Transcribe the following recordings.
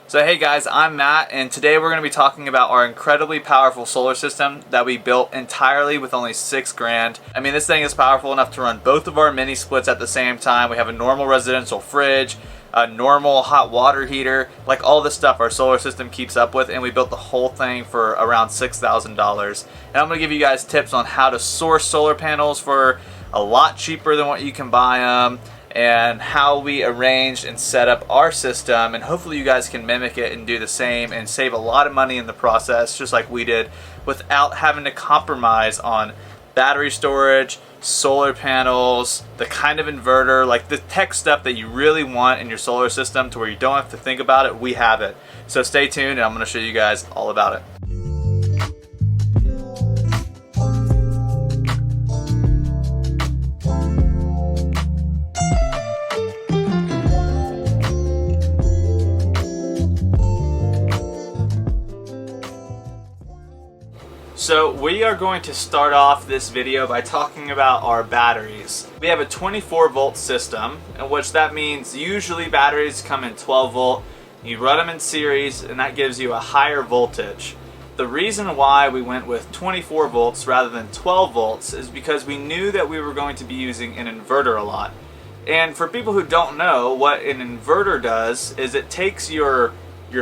So hey guys, I'm Matt, and today we're going to be talking about our incredibly powerful solar system that we built entirely with only $6,000. I mean, this thing is powerful enough to run both of our mini splits at the same time. We have a normal residential fridge, a normal hot water heater, like all this stuff our solar system keeps up with, and we built the whole thing for around $6,000. And I'm going to give you guys tips on how to source solar panels for a lot cheaper than what you can buy them, and how we arranged and set up our system, and hopefully you guys can mimic it and do the same and save a lot of money in the process, just like we did, without having to compromise on battery storage, solar panels, the kind of inverter, like the tech stuff that you really want in your solar system to where you don't have to think about it. We have it. So stay tuned and I'm going to show you guys all about it. So we are going to start off this video by talking about our batteries. We have a 24 volt system, in which that means usually batteries come in 12 volt. You run them in series and that gives you a higher voltage. The reason why we went with 24 volts rather than 12 volts is because we knew that we were going to be using an inverter a lot. And for people who don't know, what an inverter does is it takes your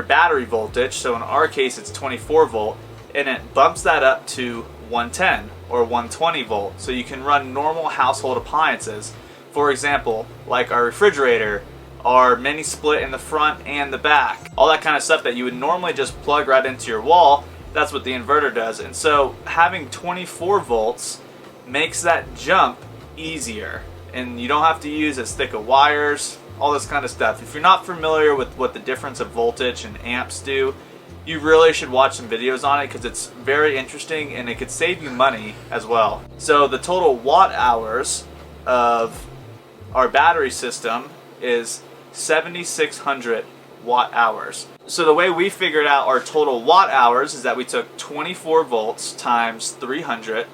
battery voltage, so in our case it's 24 volt, and it bumps that up to 110 or 120 volt, so you can run normal household appliances. For example, like our refrigerator, our mini split in the front and the back, all that kind of stuff that you would normally just plug right into your wall. That's what the inverter does. And so having 24 volts makes that jump easier, and you don't have to use as thick of wires, all this kind of stuff. If you're not familiar with what the difference of voltage and amps do, you really should watch some videos on it because it's very interesting and it could save you money as well. So the total watt hours of our battery system is 7,600 watt hours. So the way we figured out our total watt hours is that we took 24 volts times 300,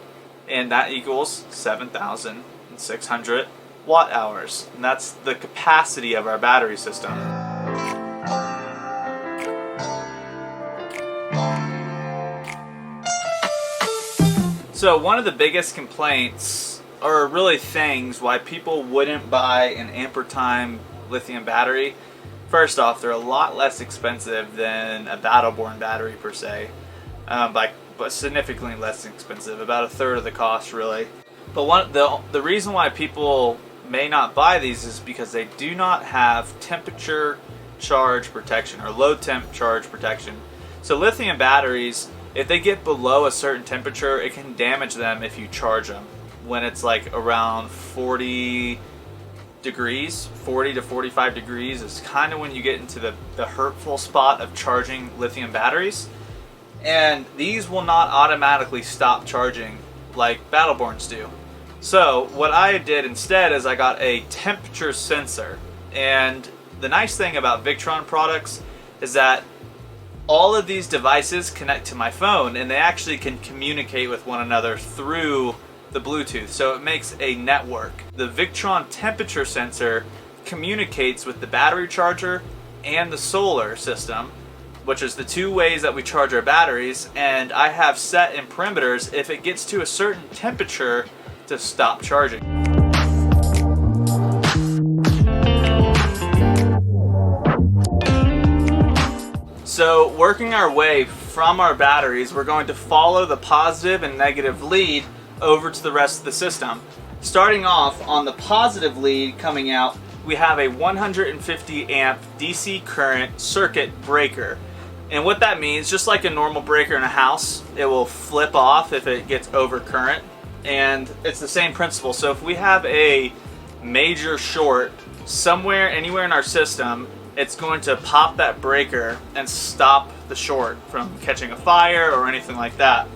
and that equals 7,600 watt hours. And that's the capacity of our battery system. So one of the biggest complaints, or really things, why people wouldn't buy an ampertime lithium battery, first off, they're a lot less expensive than a Battleborn battery per se, but significantly less expensive, about a third of the cost really. But the reason why people may not buy these is because they do not have temperature charge protection or low temp charge protection. So lithium batteries, if they get below a certain temperature, it can damage them if you charge them. When it's like around 40 degrees, 40 to 45 degrees is kind of when you get into the hurtful spot of charging lithium batteries. And these will not automatically stop charging like Battleborns do. So what I did instead is I got a temperature sensor. And the nice thing about Victron products is that all of these devices connect to my phone, and they actually can communicate with one another through the Bluetooth, so it makes a network. The Victron temperature sensor communicates with the battery charger and the solar system, which is the two ways that we charge our batteries, and I have set in parameters if it gets to a certain temperature to stop charging. So working our way from our batteries, we're going to follow the positive and negative lead over to the rest of the system. Starting off on the positive lead coming out, we have a 150 amp DC current circuit breaker. And what that means, just like a normal breaker in a house, it will flip off if it gets over current. And it's the same principle. So if we have a major short somewhere, anywhere in our system, it's going to pop that breaker and stop the short from catching a fire or anything like that.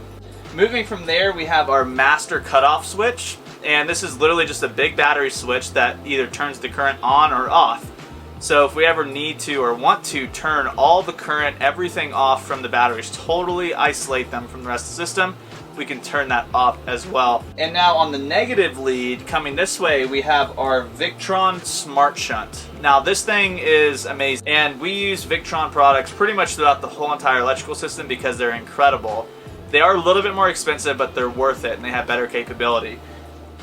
Moving from there, we have our master cutoff switch, and this is literally just a big battery switch that either turns the current on or off. So if we ever need to or want to turn all the current, everything off from the batteries, totally isolate them from the rest of the system, we can turn that off as well. And now on the negative lead, coming this way, we have our Victron Smart Shunt. Now this thing is amazing, and we use Victron products pretty much throughout the whole entire electrical system because they're incredible. They are a little bit more expensive, but they're worth it, and they have better capability.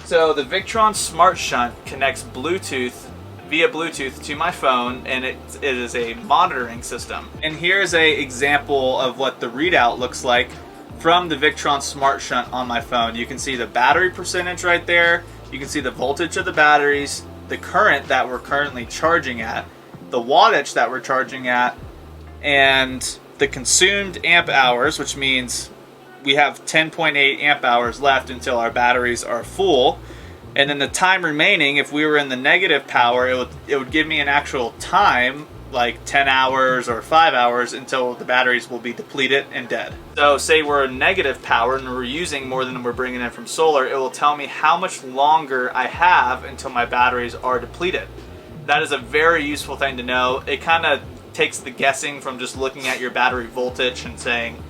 So the Victron Smart Shunt connects via Bluetooth to my phone, and it is a monitoring system. And here's an example of what the readout looks like from the Victron Smart Shunt on my phone. You can see the battery percentage right there. You can see the voltage of the batteries, the current that we're currently charging at, the wattage that we're charging at, and the consumed amp hours, which means we have 10.8 amp hours left until our batteries are full. And then the time remaining, if we were in the negative power, it would give me an actual time, like 10 hours or 5 hours until the batteries will be depleted and dead. So say we're in negative power and we're using more than we're bringing in from solar, it will tell me how much longer I have until my batteries are depleted. That is a very useful thing to know. It kind of takes the guessing from just looking at your battery voltage and saying,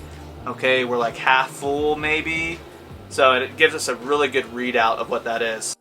okay, we're like half full maybe. So it gives us a really good readout of what that is.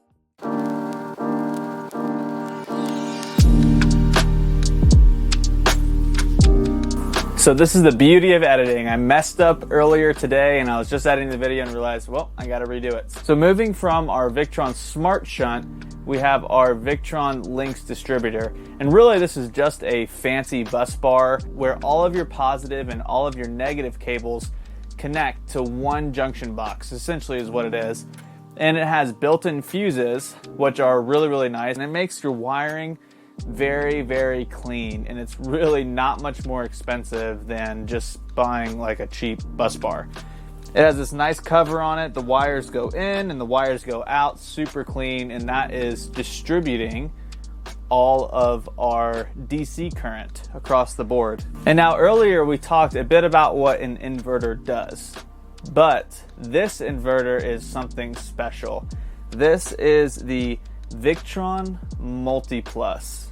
So this is the beauty of editing. I messed up earlier today and I was just editing the video and realized, well, I gotta redo it. So moving from our Victron Smart Shunt, we have our Victron Lync distributor. And really this is just a fancy bus bar where all of your positive and all of your negative cables connect to one junction box, essentially is what it is. And it has built-in fuses, which are really, really nice. And it makes your wiring very, very clean. And it's really not much more expensive than just buying like a cheap bus bar. It has this nice cover on it. The wires go in and the wires go out, super clean. And that is distributing all of our DC current across the board. And now earlier we talked a bit about what an inverter does, but this inverter is something special. This is the Victron multiplus.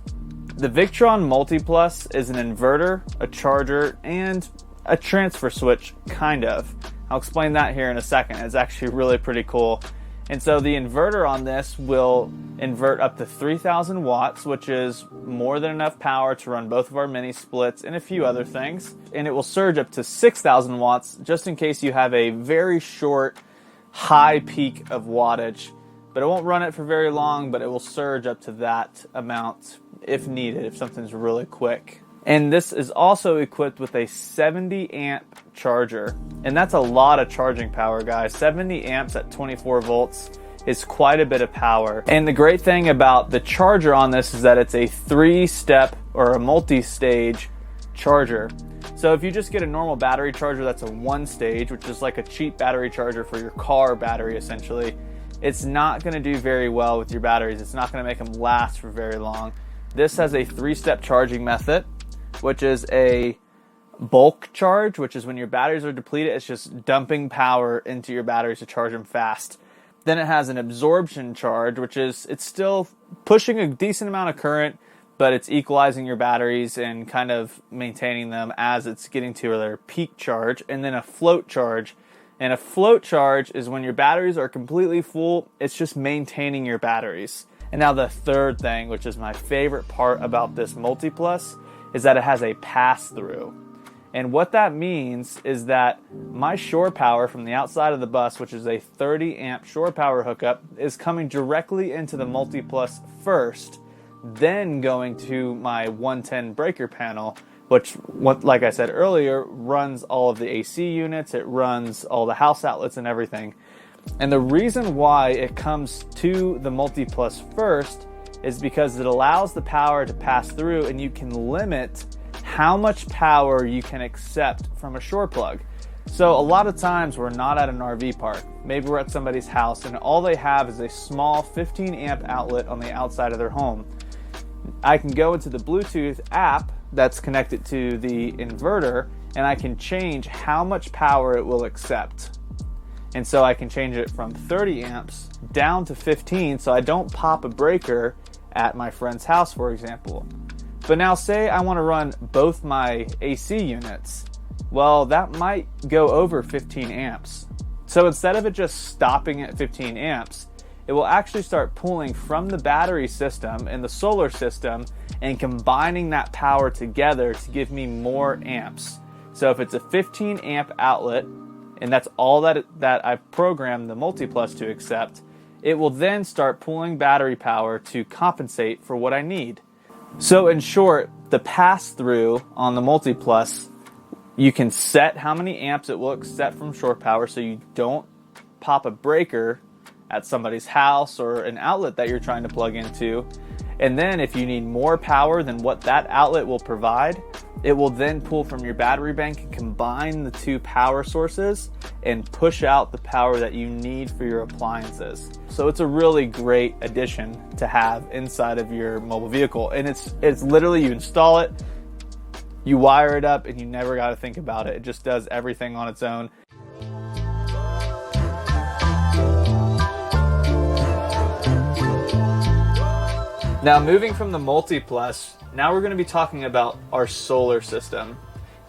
The Victron multiplus is an inverter, a charger, and a transfer switch, kind of. I'll explain that here in a second. It's actually really pretty cool. And so the inverter on this will invert up to 3,000 watts, which is more than enough power to run both of our mini splits and a few other things. And it will surge up to 6,000 watts just in case you have a very short, high peak of wattage. But it won't run it for very long, but it will surge up to that amount if needed, if something's really quick. And this is also equipped with a 70 amp charger. And that's a lot of charging power, guys. 70 amps at 24 volts is quite a bit of power. And the great thing about the charger on this is that it's a 3-step or a multi-stage charger. So if you just get a normal battery charger that's a 1-stage, which is like a cheap battery charger for your car battery essentially, it's not going to do very well with your batteries. It's not going to make them last for very long. This has a 3-step charging method, which is a bulk charge, which is when your batteries are depleted, it's just dumping power into your batteries to charge them fast. Then it has an absorption charge, which is, it's still pushing a decent amount of current, but it's equalizing your batteries and kind of maintaining them as it's getting to their peak charge. And then a float charge. And a float charge is when your batteries are completely full, it's just maintaining your batteries. And now the third thing, which is my favorite part about this multiplus, is that it has a pass-through. And what that means is that my shore power from the outside of the bus, which is a 30 amp shore power hookup, is coming directly into the multiplus first, then going to my 110 breaker panel, which, like I said earlier, runs all of the AC units, it runs all the house outlets and everything. And the reason why it comes to the multiplus first is because it allows the power to pass through and you can limit how much power you can accept from a shore plug. So a lot of times we're not at an RV park. Maybe we're at somebody's house and all they have is a small 15 amp outlet on the outside of their home. I can go into the Bluetooth app that's connected to the inverter and I can change how much power it will accept. And so I can change it from 30 amps down to 15 so I don't pop a breaker at my friend's house, for example. But now say I want to run both my AC units. Well, that might go over 15 amps. So instead of it just stopping at 15 amps, it will actually start pulling from the battery system and the solar system and combining that power together to give me more amps. So if it's a 15 amp outlet, and that's all that I've programmed the multiplus to accept, it will then start pulling battery power to compensate for what I need. So in short, the pass-through on the multiplus, you can set how many amps it will accept from shore power so you don't pop a breaker at somebody's house or an outlet that you're trying to plug into. And then if you need more power than what that outlet will provide, it will then pull from your battery bank and combine the two power sources and push out the power that you need for your appliances. So it's a really great addition to have inside of your mobile vehicle. And it's literally, you install it, you wire it up, and you never got to think about it. It just does everything on its own. Now moving from the multiplus, now we're going to be talking about our solar system.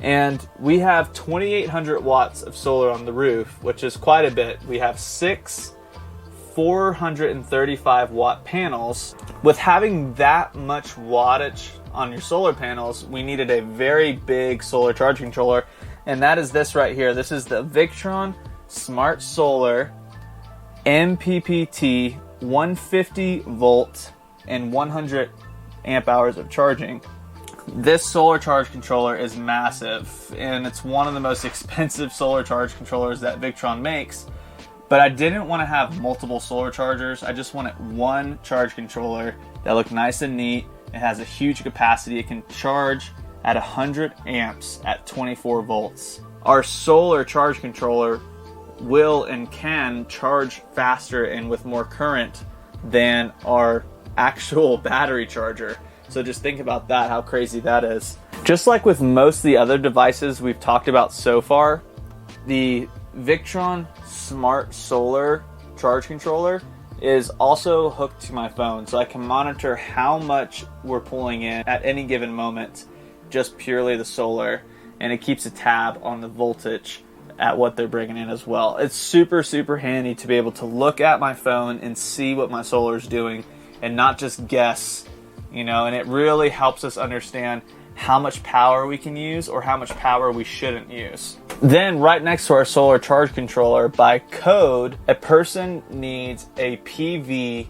And we have 2,800 watts of solar on the roof, which is quite a bit. We have 6 435 watt panels. With having that much wattage on your solar panels, we needed a very big solar charge controller, and that is this right here. This is the Victron Smart Solar Mppt 150 volt and 100 amp hours of charging. This solar charge controller is massive, and it's one of the most expensive solar charge controllers that Victron makes. But I didn't want to have multiple solar chargers. I just wanted one charge controller that looked nice and neat. It has a huge capacity. It can charge at 100 amps at 24 volts. Our solar charge controller will and can charge faster and with more current than our actual battery charger. So just think about that, how crazy that is. Just like with most of the other devices we've talked about so far, the Victron Smart Solar charge controller is also hooked to my phone, so I can monitor how much we're pulling in at any given moment, just purely the solar, and it keeps a tab on the voltage at what they're bringing in as well. It's super, super handy to be able to look at my phone and see what my solar is doing and not just guess, you know, and it really helps us understand how much power we can use or how much power we shouldn't use. Then right next to our solar charge controller, by code, a person needs a PV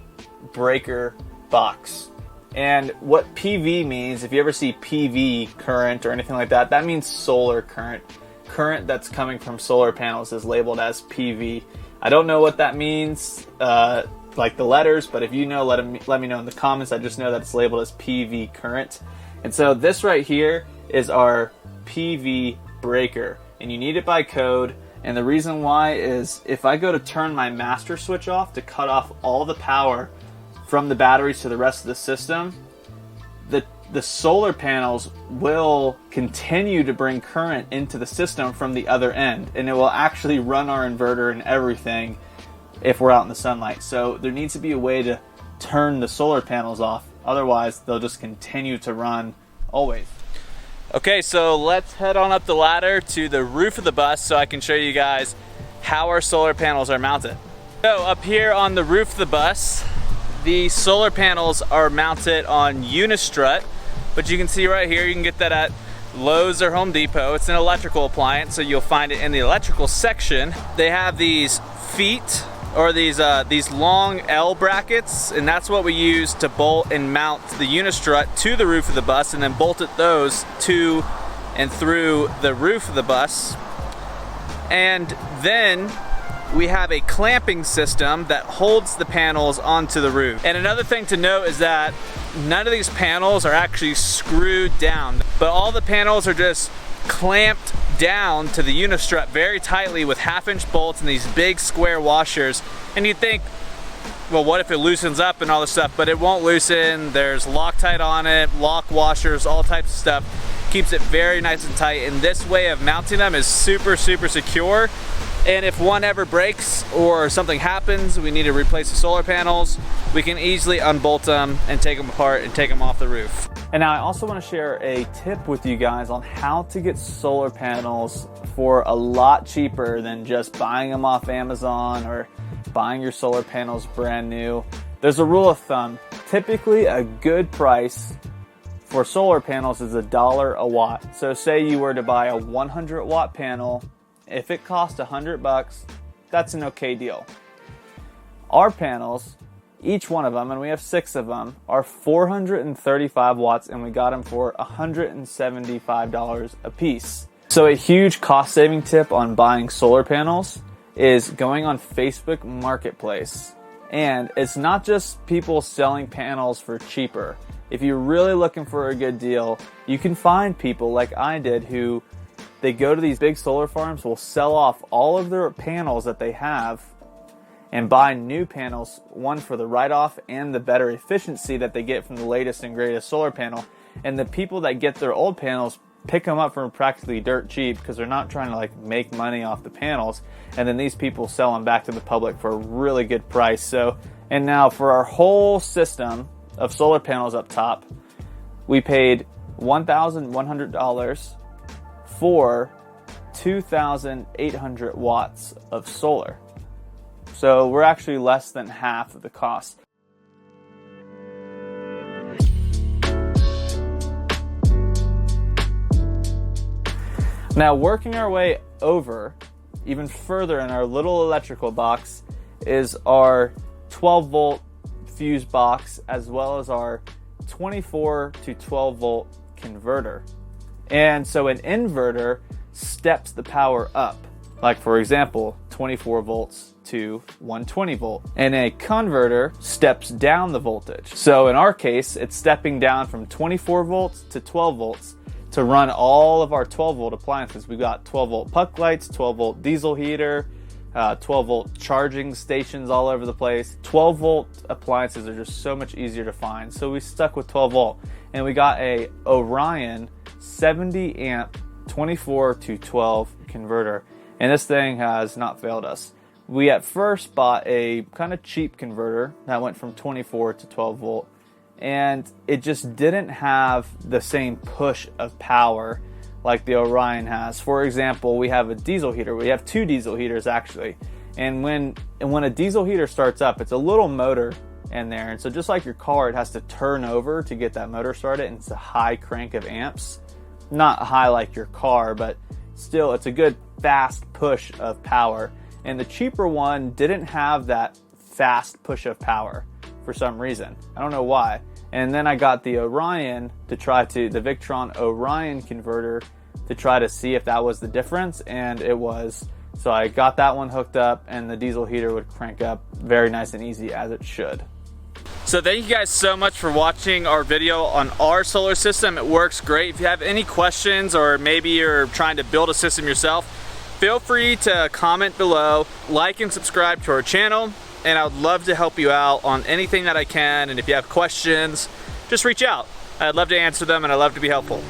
breaker box. And what PV means, if you ever see PV current or anything like that, that means solar current. Current that's coming from solar panels is labeled as PV. I don't know what that means, like the letters, but if you know, let me know in the comments. I just know that it's labeled as PV current. And so this right here is our PV breaker, and you need it by code. And the reason why is if I go to turn my master switch off to cut off all the power from the batteries to the rest of the system, the solar panels will continue to bring current into the system from the other end, and it will actually run our inverter and everything if we're out in the sunlight. So there needs to be a way to turn the solar panels off, otherwise they'll just continue to run always. Okay, so let's head on up the ladder to the roof of the bus so I can show you guys how our solar panels are mounted. So up here on the roof of the bus, the solar panels are mounted on Unistrut, but you can see right here, you can get that at Lowe's or Home Depot. It's an electrical appliance, so you'll find it in the electrical section. They have these feet, or these long L brackets, and that's what we use to bolt and mount the Unistrut to the roof of the bus, and then bolted those to and through the roof of the bus. And then we have a clamping system that holds the panels onto the roof. And another thing to note is that none of these panels are actually screwed down, but all the panels are just clamped down to the Unistrut very tightly with 1/2-inch bolts and these big square washers. And you'd think, well, what if it loosens up and all this stuff? But it won't loosen. There's Loctite on it, lock washers, all types of stuff. Keeps it very nice and tight. And this way of mounting them is super, super secure. And if one ever breaks or something happens, we need to replace the solar panels, we can easily unbolt them and take them apart and take them off the roof. And now I also want to share a tip with you guys on how to get solar panels for a lot cheaper than just buying them off Amazon or buying your solar panels brand new, there's a rule of thumb. Typically a good price for solar panels is $1 a watt. So say you were to buy a 100 watt panel, if it cost $100, that's an okay deal. Our panels, each one of them, and we have 6 of them, are 435 watts, and we got them for $175 a piece. So a huge cost saving tip on buying solar panels is going on Facebook Marketplace. And it's not just people selling panels for cheaper. If you're really looking for a good deal, you can find people like I did who they go to these big solar farms, will sell off all of their panels that they have and buy new panels, one for the write-off and the better efficiency that they get from the latest and greatest solar panel. And the people that get their old panels pick them up for practically dirt cheap because they're not trying to like make money off the panels. And then these people sell them back to the public for a really good price. So, and now for our whole system of solar panels up top, we paid $1,100 for 2,800 watts of solar. So we're actually less than half of the cost. Now, working our way over even further in our little electrical box is our 12 volt fuse box, as well as our 24 to 12 volt converter. And so an inverter steps the power up, like for example 24 volts to 120 volt, and a converter steps down the voltage. So in our case, it's stepping down from 24 volts to 12 volts to run all of our 12 volt appliances. We've got 12 volt puck lights, 12 volt diesel heater, 12 volt charging stations all over the place. 12 volt appliances are just so much easier to find. So we stuck with 12 volt, and we got a Orian 70 amp 24 to 12 converter. And this thing has not failed us. We at first bought a kind of cheap converter that went from 24 to 12 volt, and it just didn't have the same push of power like the Orion has. For example, we have a diesel heater. We have 2 diesel heaters actually. And when a diesel heater starts up, it's a little motor in there. And so just like your car, it has to turn over to get that motor started, and it's a high crank of amps. Not high like your car, but still it's a good fast push of power. And the cheaper one didn't have that fast push of power for some reason. I don't know why. And then I got the Orion the Victron Orion converter to try to see if that was the difference, and it was. So I got that one hooked up, and the diesel heater would crank up very nice and easy, as it should. So thank you guys so much for watching our video on our solar system. It works great. If you have any questions, or maybe you're trying to build a system yourself, feel free to comment below, like and subscribe to our channel, and I would love to help you out on anything that I can. And if you have questions, just reach out. I'd love to answer them, and I'd love to be helpful.